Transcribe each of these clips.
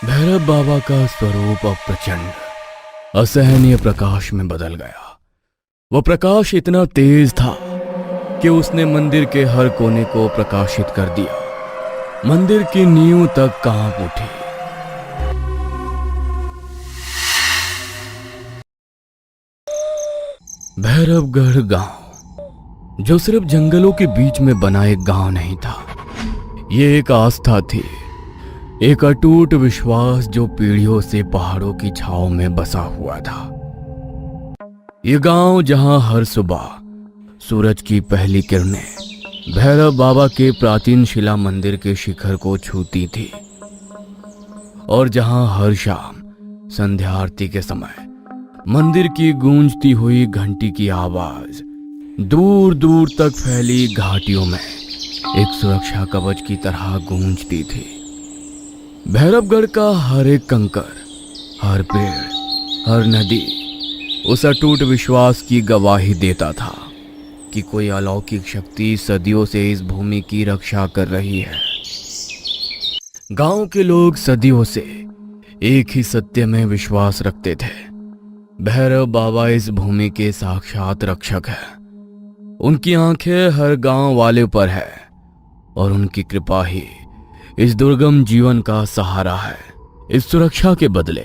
भैरव बाबा का स्वरूप अब प्रचंड असहनीय प्रकाश में बदल गया। वह प्रकाश इतना तेज था कि उसने मंदिर के हर कोने को प्रकाशित कर दिया। मंदिर की नींव तक कांप उठी। भैरवगढ़ गांव जो सिर्फ जंगलों के बीच में बना एक गांव नहीं था, ये एक आस्था थी, एक अटूट विश्वास जो पीढ़ियों से पहाड़ों की छांव में बसा हुआ था। ये गांव जहां हर सुबह सूरज की पहली किरणें भैरव बाबा के प्राचीन शिला मंदिर के शिखर को छूती थी, और जहां हर शाम संध्या आरती के समय मंदिर की गूंजती हुई घंटी की आवाज दूर दूर तक फैली घाटियों में एक सुरक्षा कवच की तरह गूंजती थी। भैरवगढ़ का हर एक कंकर, हर पेड़, हर नदी उस अटूट विश्वास की गवाही देता था कि कोई अलौकिक शक्ति सदियों से इस भूमि की रक्षा कर रही है। गांव के लोग सदियों से एक ही सत्य में विश्वास रखते थे, भैरव बाबा इस भूमि के साक्षात रक्षक है। उनकी आंखें हर गांव वाले पर है और उनकी कृपा ही इस दुर्गम जीवन का सहारा है। इस सुरक्षा के बदले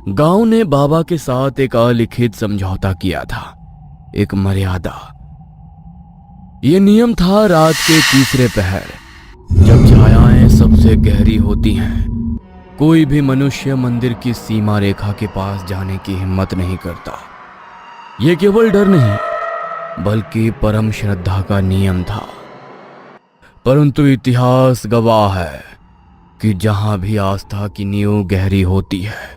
गांव ने बाबा के साथ एक अलिखित समझौता किया था, एक मर्यादा। यह नियम था, रात के तीसरे पहर जब छायाएं सबसे गहरी होती हैं, कोई भी मनुष्य मंदिर की सीमा रेखा के पास जाने की हिम्मत नहीं करता। यह केवल डर नहीं बल्कि परम श्रद्धा का नियम था। परंतु इतिहास गवाह है कि जहां भी आस्था की नींव गहरी होती है,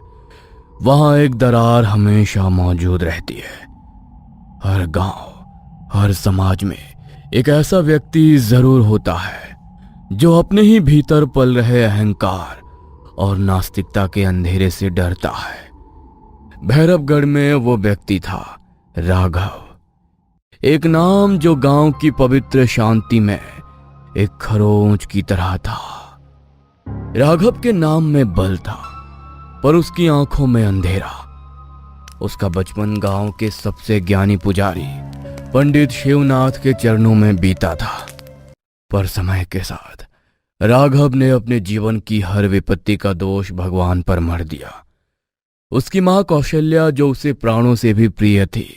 वहां एक दरार हमेशा मौजूद रहती है। हर गांव, हर समाज में एक ऐसा व्यक्ति जरूर होता है जो अपने ही भीतर पल रहे अहंकार और नास्तिकता के अंधेरे से डरता है। भैरवगढ़ में वो व्यक्ति था राघव, एक नाम जो गांव की पवित्र शांति में एक खरोंच की तरह था। राघव के नाम में बल था, पर उसकी आंखों में अंधेरा। उसका बचपन गांव के सबसे ज्ञानी पुजारी पंडित शिवनाथ के चरणों में बीता था, पर समय के साथ राघव ने अपने जीवन की हर विपत्ति का दोष भगवान पर मढ़ दिया। उसकी मां कौशल्या, जो उसे प्राणों से भी प्रिय थी,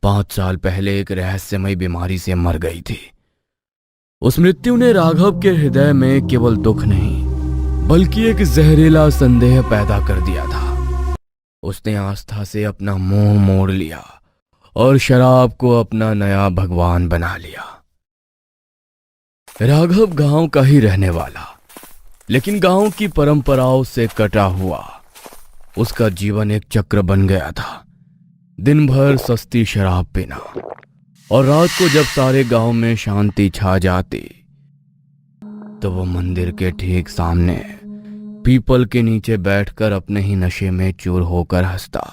5 साल पहले एक रहस्यमयी बीमारी से मर गई थी। उस मृत्यु ने राघव के हृदय में केवल दुख नहीं बल्कि एक जहरीला संदेह पैदा कर दिया था। उसने आस्था से अपना मुंह मोड़ लिया और शराब को अपना नया भगवान बना लिया। राघव गांव का ही रहने वाला, लेकिन गांव की परंपराओं से कटा हुआ। उसका जीवन एक चक्र बन गया था। दिन भर सस्ती शराब पीना, और रात को जब सारे गांव में शांति छा जाती तो वो मंदिर के ठीक सामने पीपल के नीचे बैठकर अपने ही नशे में चूर होकर हंसता।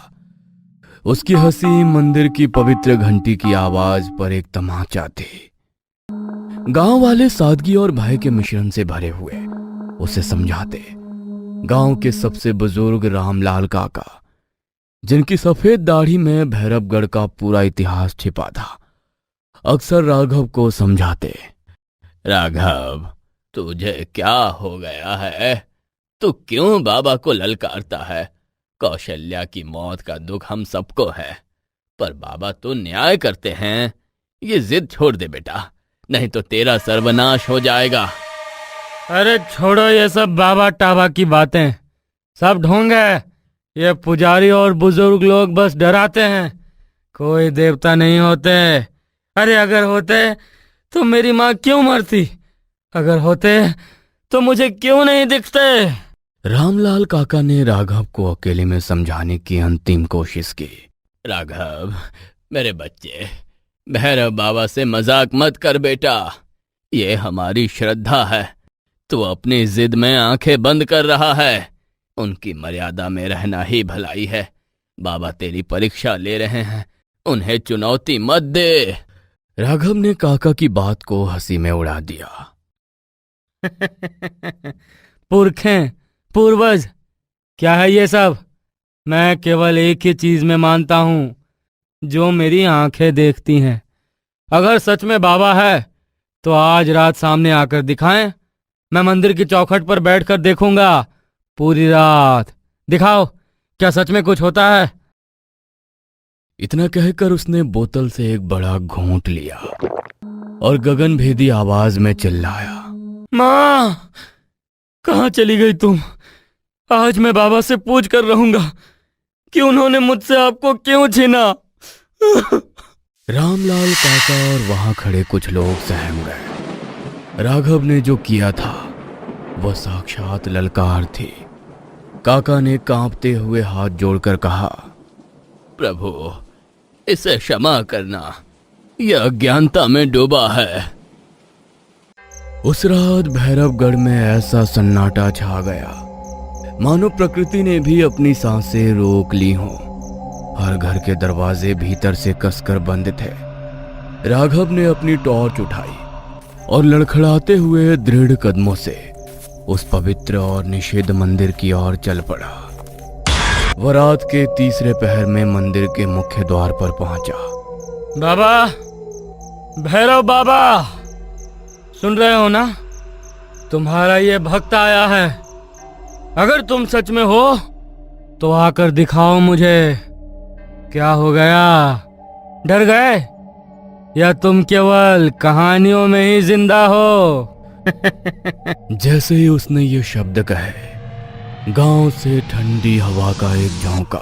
उसकी हंसी मंदिर की पवित्र घंटी की आवाज पर एक तमाचा थी। गांव वाले सादगी और भय के मिश्रण से भरे हुए उसे समझाते। गांव के सबसे बुजुर्ग रामलाल काका, जिनकी सफेद दाढ़ी में भैरवगढ़ का पूरा इतिहास छिपा था, अक्सर राघव को समझाते। राघव, तुझे क्या हो गया है? तू क्यों बाबा को ललकारता है? कौशल्या की मौत का दुख हम सबको है, पर बाबा तो न्याय करते हैं। ये जिद छोड़ दे बेटा, नहीं तो तेरा सर्वनाश हो जाएगा। अरे छोड़ो ये सब बाबा टाबा की बातें, सब ढोंग है। ये पुजारी और बुजुर्ग लोग बस डराते हैं। कोई देवता नहीं होते। अरे अगर होते तो मेरी माँ क्यों मरती? अगर होते तो मुझे क्यों नहीं दिखते? रामलाल काका ने राघव को अकेले में समझाने की अंतिम कोशिश की। राघव, मेरे बच्चे, भैरव बाबा से मजाक मत कर बेटा। ये हमारी श्रद्धा है। तू अपनी जिद में आंखें बंद कर रहा है। उनकी मर्यादा में रहना ही भलाई है। बाबा तेरी परीक्षा ले रहे हैं, उन्हें चुनौती मत दे। राघव ने काका की बात को हंसी में उड़ा दिया। पुरखें, पूर्वज, क्या है ये सब? मैं केवल एक ही चीज में मानता हूं जो मेरी आंखें देखती हैं। अगर सच में बाबा है तो आज रात सामने आकर दिखाएं। मैं मंदिर की चौखट पर बैठकर देखूंगा पूरी रात। दिखाओ, क्या सच में कुछ होता है? इतना कहकर उसने बोतल से एक बड़ा घूंट लिया और गगनभेदी आवाज में चिल्लाया, माँ, कहाँ चली गई तुम? आज मैं बाबा से पूछ कर रहूंगा कि उन्होंने मुझसे आपको क्यों छीना। रामलाल काका और वहां खड़े कुछ लोग सहम गए। राघव ने जो किया था वह साक्षात ललकार थी। काका ने कांपते हुए हाथ जोड़कर कहा, प्रभु, इसे क्षमा करना, यह अज्ञानता में डूबा है। उस रात भैरवगढ़ में ऐसा सन्नाटा छा गया मानो प्रकृति ने भी अपनी सांसें रोक ली हों। हर घर के दरवाजे भीतर से कसकर बंद थे। राघव ने अपनी टॉर्च उठाई और लड़खड़ाते हुए दृढ़ कदमों से उस पवित्र और निषिद्ध मंदिर की ओर चल पड़ा। वह रात के तीसरे पहर में मंदिर के मुख्य द्वार पर पहुंचा। बाबा, भैरव बाबा, सुन रहे हो ना? तुम्हारा ये भक्त आया है। अगर तुम सच में हो तो आकर दिखाओ मुझे। क्या हो गया? डर गए या तुम केवल कहानियों में ही जिंदा हो? जैसे ही उसने ये शब्द कहे, गांव से ठंडी हवा का एक झोंका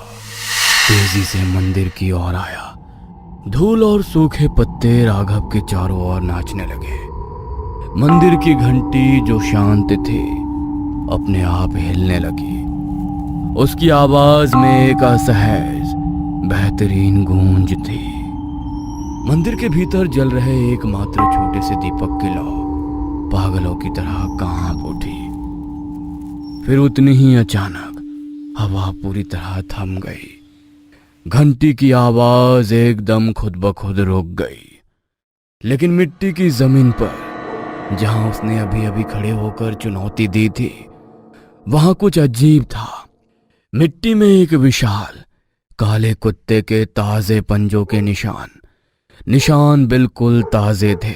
तेजी से मंदिर की ओर आया। धूल और सूखे पत्ते राघव के चारों ओर नाचने लगे। मंदिर की घंटी जो शांत थी अपने आप हिलने लगी। उसकी आवाज में एक असहज बेहतरीन गूंज थी। मंदिर के भीतर जल रहे एकमात्र छोटे से दीपक की लौ पागलों की तरह कांप उठी। फिर उतनी ही अचानक हवा पूरी तरह थम गई। घंटी की आवाज एकदम खुद ब खुद रुक गई। लेकिन मिट्टी की जमीन पर जहां उसने अभी अभी खड़े होकर चुनौती दी थी, वहां कुछ अजीब था। मिट्टी में एक विशाल काले कुत्ते के ताजे पंजों के निशान बिल्कुल ताजे थे।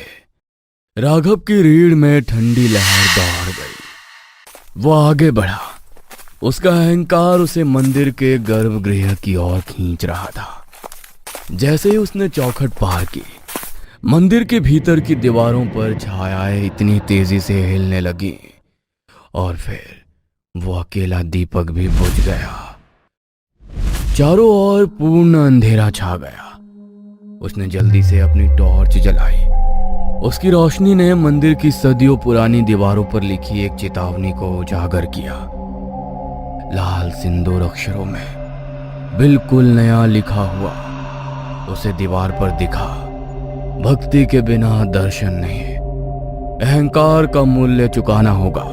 राघव की रीढ़ में ठंडी लहर दौड़ गई। वो आगे बढ़ा। उसका अहंकार उसे मंदिर के गर्भगृह की ओर खींच रहा था। जैसे ही उसने चौखट पार की, मंदिर के भीतर की दीवारों पर छायाएं इतनी तेजी से हिलने लगी और फिर वो अकेला दीपक भी बुझ गया। चारों ओर पूर्ण अंधेरा छा गया। उसने जल्दी से अपनी टॉर्च जलाई। उसकी रोशनी ने मंदिर की सदियों पुरानी दीवारों पर लिखी एक चेतावनी को उजागर किया। लाल सिंदूर अक्षरों में बिल्कुल नया लिखा हुआ उसे दीवार पर दिखा, भक्ति के बिना दर्शन नहीं। अहंकार का मूल्य चुकाना होगा।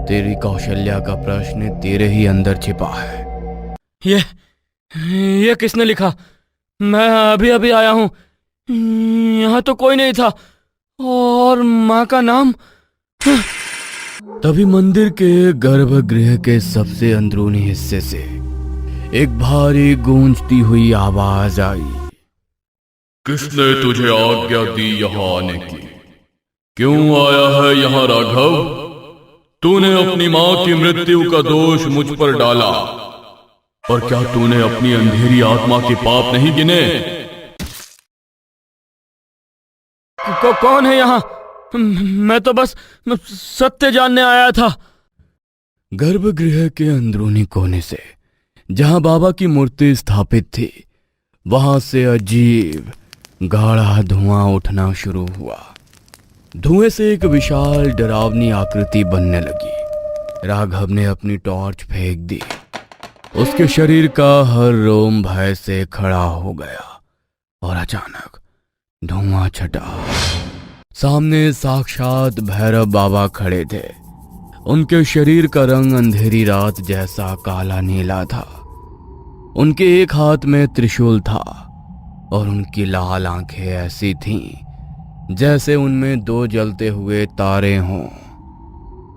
तेरी कौशल्या का प्रश्न तेरे ही अंदर छिपा है। ये किसने लिखा? मैं अभी अभी आया हूं। यहां तो कोई नहीं था। और माँ का नाम? तभी मंदिर के गर्भगृह के सबसे अंदरूनी हिस्से से एक भारी गूंजती हुई आवाज आई। किसने तुझे आज्ञा दी यहाँ आने की? क्यों आया है यहाँ राघव? तूने अपनी माँ की मृत्यु का दोष मुझ पर डाला, पर क्या तूने अपनी अंधेरी आत्मा के पाप नहीं गिने? कौन है यहाँ? मैं तो बस सत्य जानने आया था। गर्भगृह के अंदरूनी कोने से जहां बाबा की मूर्ति स्थापित थी, वहां से अजीब गाढ़ा धुआं उठना शुरू हुआ। धुएं से एक विशाल डरावनी आकृति बनने लगी। राघव ने अपनी टॉर्च फेंक दी। उसके शरीर का हर रोम भय से खड़ा हो गया और अचानक धुआं छटा। सामने साक्षात भैरव बाबा खड़े थे। उनके शरीर का रंग अंधेरी रात जैसा काला नीला था। उनके एक हाथ में त्रिशूल था और उनकी लाल आंखें ऐसी थीं जैसे उनमें दो जलते हुए तारे हों।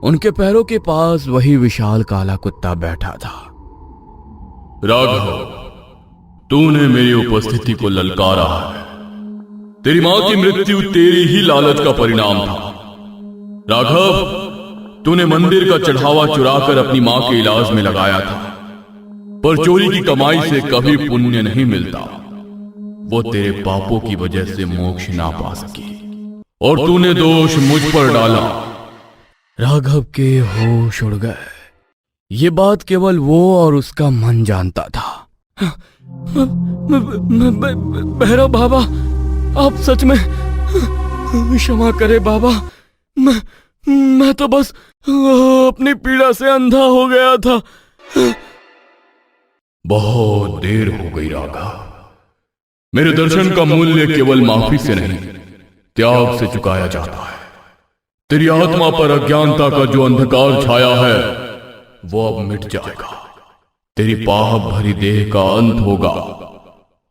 उनके पैरों के पास वही विशाल काला कुत्ता बैठा था। राघव, तूने मेरी उपस्थिति को ललकारा है। तेरी मां की मृत्यु तेरी ही लालच का परिणाम था। राघव, तूने मंदिर का चढ़ावा चुराकर अपनी मां के इलाज में लगाया था, पर चोरी की कमाई से कभी पुण्य नहीं मिलता। वो तेरे पापों की वजह से मोक्ष ना पा सकी और तूने दोष मुझ पर डाला। राघव के होश उड़ गए। ये बात केवल वो और उसका मन जानता था। भैरव बाबा, आप सच में क्षमा करे बाबा। मैं तो बस अपनी पीड़ा से अंधा हो गया था। बहुत देर हो गई राघव। मेरे दर्शन का मूल्य केवल माफी से नहीं, त्याग से चुकाया जाता है। तेरी आत्मा पर अज्ञानता का जो अंधकार छाया है वो अब मिट जाएगा। तेरी पाप भरी देह का अंत होगा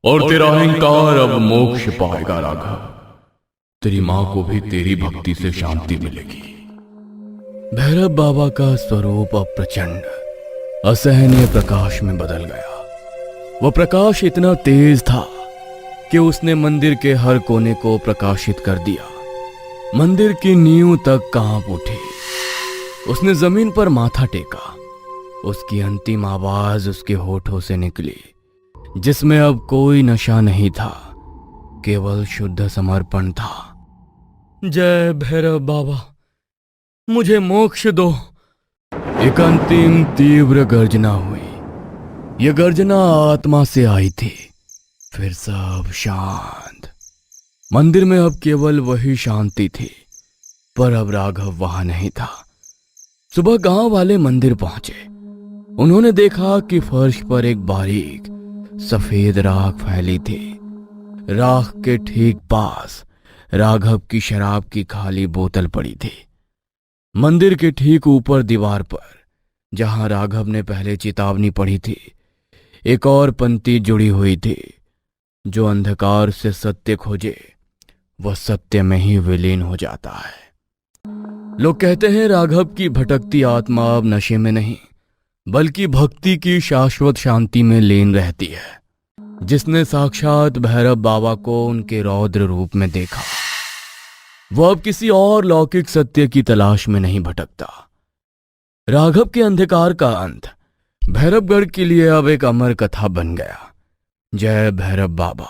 और तेरा अहंकार अब मोक्ष पाएगा। राघव, तेरी मां को भी तेरी भक्ति से शांति मिलेगी। भैरव बाबा का स्वरूप अब प्रचंड असहनीय प्रकाश में बदल गया। वह प्रकाश इतना तेज था कि उसने मंदिर के हर कोने को प्रकाशित कर दिया। मंदिर की नींव तक कांप उठी। उसने जमीन पर माथा टेका। उसकी अंतिम आवाज उसके होठों से निकली, जिसमें अब कोई नशा नहीं था, केवल शुद्ध समर्पण था। जय भैरव बाबा, मुझे मोक्ष दो। एक अंतिम तीव्र गर्जना हुई। यह गर्जना आत्मा से आई थी। फिर सब शांत। मंदिर में अब केवल वही शांति थी, पर अब राघव वहां नहीं था। सुबह गांव वाले मंदिर पहुंचे। उन्होंने देखा कि फर्श पर एक बारीक सफेद राख फैली थी। राख के ठीक पास राघव की शराब की खाली बोतल पड़ी थी। मंदिर के ठीक ऊपर दीवार पर, जहां राघव ने पहले चेतावनी पढ़ी थी, एक और पंक्ति जुड़ी हुई थी, जो अंधकार से सत्य खोजे वह सत्य में ही विलीन हो जाता है। लोग कहते हैं राघव की भटकती आत्मा अब नशे में नहीं, बल्कि भक्ति की शाश्वत शांति में लीन रहती है। जिसने साक्षात भैरव बाबा को उनके रौद्र रूप में देखा, वह अब किसी और लौकिक सत्य की तलाश में नहीं भटकता। राघव के अंधकार का अंत भैरवगढ़ के लिए अब एक अमर कथा बन गया। जय भैरव बाबा।